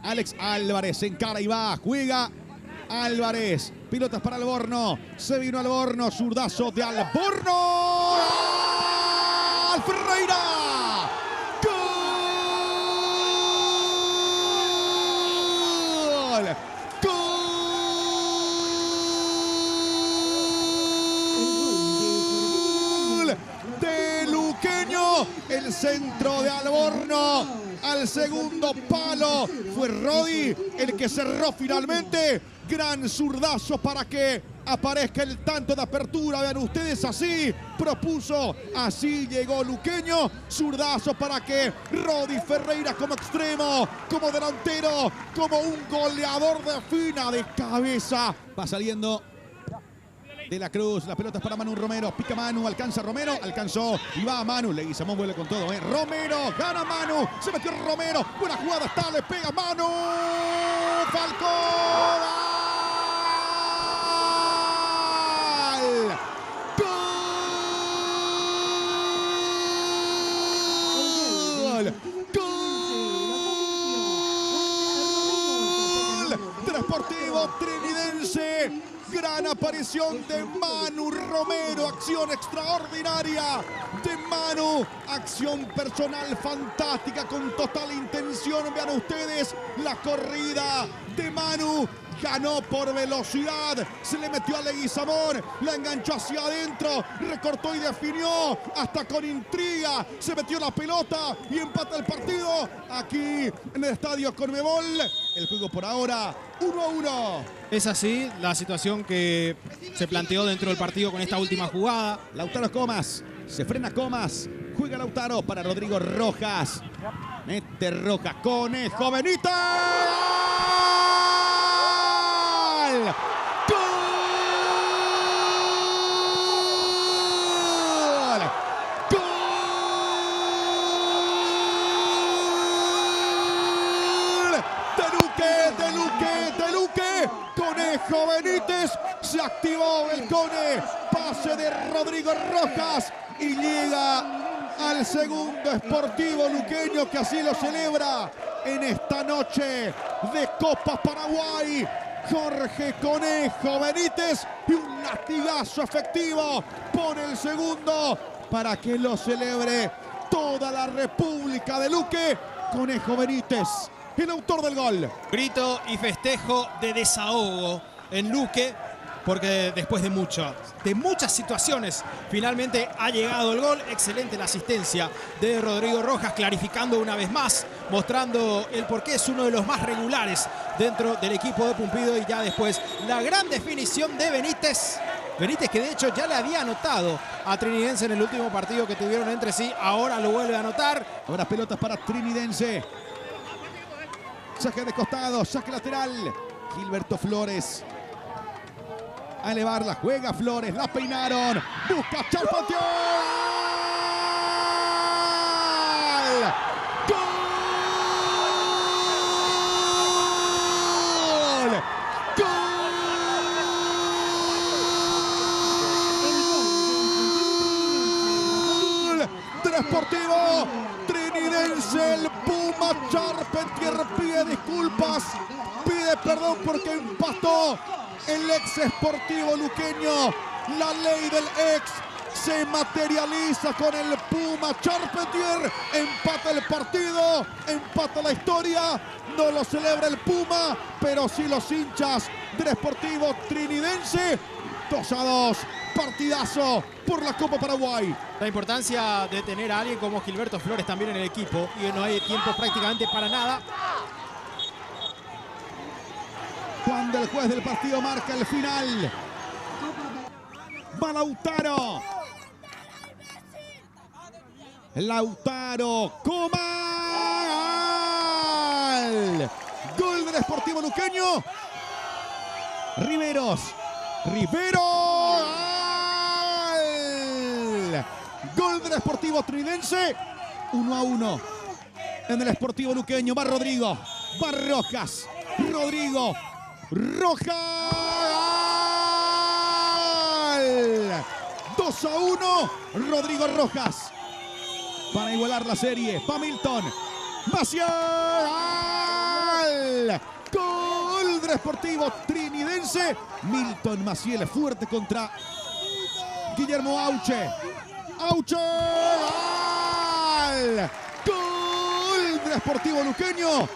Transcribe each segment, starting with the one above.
Alex Álvarez se encara y va, juega Álvarez. Pilotas para Alborno. Se vino Alborno, zurdazo de Alborno. ¡Al Ferreira! ¡Gol! ¡Gol! De Luqueño. El centro de Alborno. Al segundo palo fue Rodi el que cerró finalmente. Gran zurdazo para que aparezca el tanto de apertura. Vean ustedes, así propuso, así llegó Luqueño. Zurdazo para que Rodi Ferreira como extremo, como delantero, como un goleador defina de cabeza. Va saliendo de la Cruz, la pelota es para Manu Romero, pica Manu, alcanza Romero, alcanzó y va a Manu, Leguizamón vuelve con todo, Romero, gana Manu, se metió Romero, buena jugada está, le pega Manu, Falcón, ¡gol! ¡Gol! Transportivo Trinidense. Gran aparición de Manu Romero, acción extraordinaria de Manu, acción personal fantástica con total intención. Vean ustedes la corrida de Manu, ganó por velocidad, se le metió a Leguizamón, la enganchó hacia adentro, recortó y definió hasta con intriga, se metió la pelota y empata el partido aquí en el estadio Conmebol. El juego por ahora 1-1. Es así la situación que se planteó dentro del partido con esta última jugada. Lautaro Comas, se frena Comas, juega Lautaro para Rodrigo Rojas. Mete Rojas, Conejo Benítez. ¡Gol! ¡Gol! De Luque. Conejo Benítez, se activó el Cone, pase de Rodrigo Rojas y llega al segundo Sportivo Luqueño, que así lo celebra en esta noche de Copa Paraguay. Jorge Conejo Benítez y un latigazo efectivo pone el segundo para que lo celebre toda la República de Luque. Conejo Benítez, el autor del gol. Grito y festejo de desahogo en Luque, porque después de muchas situaciones finalmente ha llegado el gol. Excelente la asistencia de Rodrigo Rojas, clarificando una vez más, mostrando el porqué es uno de los más regulares dentro del equipo de Pumpido. Y ya después la gran definición de Benítez. Benítez, que de hecho ya le había anotado a Trinidense en el último partido que tuvieron entre sí, ahora lo vuelve a anotar. Ahora pelotas para Trinidense. Saque de costado, saque lateral. Gilberto Flores. A elevarla, juega Flores, la peinaron. Busca Charpentier. ¡Gol! ¡Gol! Transportivo Trinidense, el Puma Charpentier pide disculpas, pide perdón porque empató el ex Sportivo Luqueño. La ley del ex se materializa con el Puma Charpentier. Empata el partido, empata la historia. No lo celebra el Puma, pero sí los hinchas del Sportivo Trinidense. 2-2, partidazo por la Copa Paraguay. La importancia de tener a alguien como Gilberto Flores también en el equipo, y no hay tiempo prácticamente para nada. Cuando el juez del partido marca el final, va Lautaro. Lautaro Comal. Gol del Sportivo Luqueño. Rivero. Gol del Sportivo Trinidense. 1-1 en el Sportivo Luqueño. Va Rodrigo. Va Rojas. Rodrigo Rojas. 2-1. Rodrigo Rojas. Para igualar la serie. Va Milton. Maciel. final. Gol del Sportivo Trinidense. Milton Maciel fuerte contra Guillermo Auche. Auche. Gol del Sportivo Luqueño.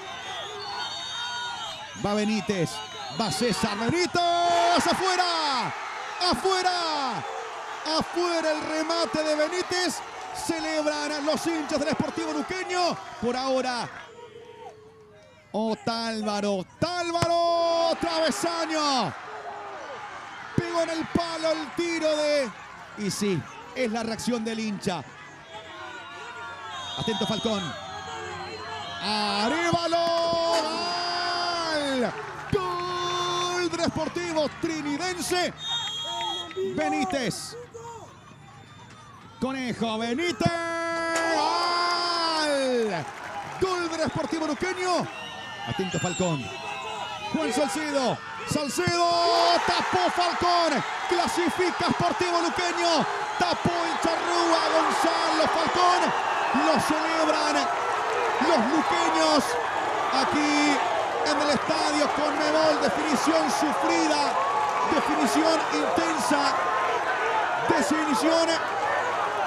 Va Benítez. Va César Benítez. Afuera. Afuera. Afuera el remate de Benítez. Celebran los hinchas del Sportivo Luqueño. Por ahora. Otálvaro. Tálvaro. Travesaño. Pegó en el palo el tiro de... Y sí, es la reacción del hincha. Atento Falcón. Arévalo. Gol del Sportivo Trinidense. Benítez. Conejo Benítez. Gol del Sportivo Luqueño. Atento Falcón. Juan Salcedo. Salcedo. Tapó Falcón. Clasifica Sportivo Luqueño. Tapó el charrúa Gonzalo Falcón. Lo celebran los luqueños aquí en el estadio Conmebol. Definición sufrida. Definición intensa. Definición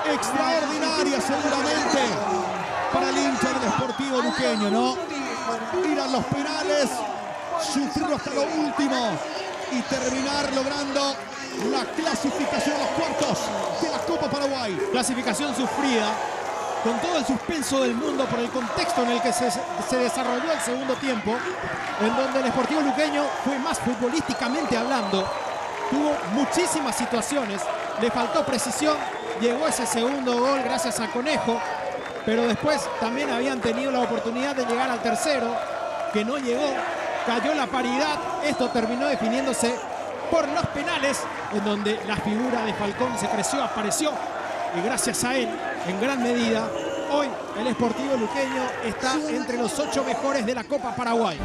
extraordinaria seguramente para el hincha del Sportivo Luqueño, ¿no? Ir a los penales, sufrirlo hasta lo último y terminar logrando la clasificación a los cuartos de la Copa Paraguay. Clasificación sufrida, con todo el suspenso del mundo por el contexto en el que se desarrolló el segundo tiempo, en donde el Sportivo Luqueño fue más futbolísticamente hablando, tuvo muchísimas situaciones, le faltó precisión, llegó ese segundo gol gracias a Conejo, pero después también habían tenido la oportunidad de llegar al tercero, que no llegó, cayó la paridad, esto terminó definiéndose por los penales, en donde la figura de Falcón se creció, apareció, y gracias a él, en gran medida, hoy el Sportivo Luqueño está entre los 8 mejores de la Copa Paraguay.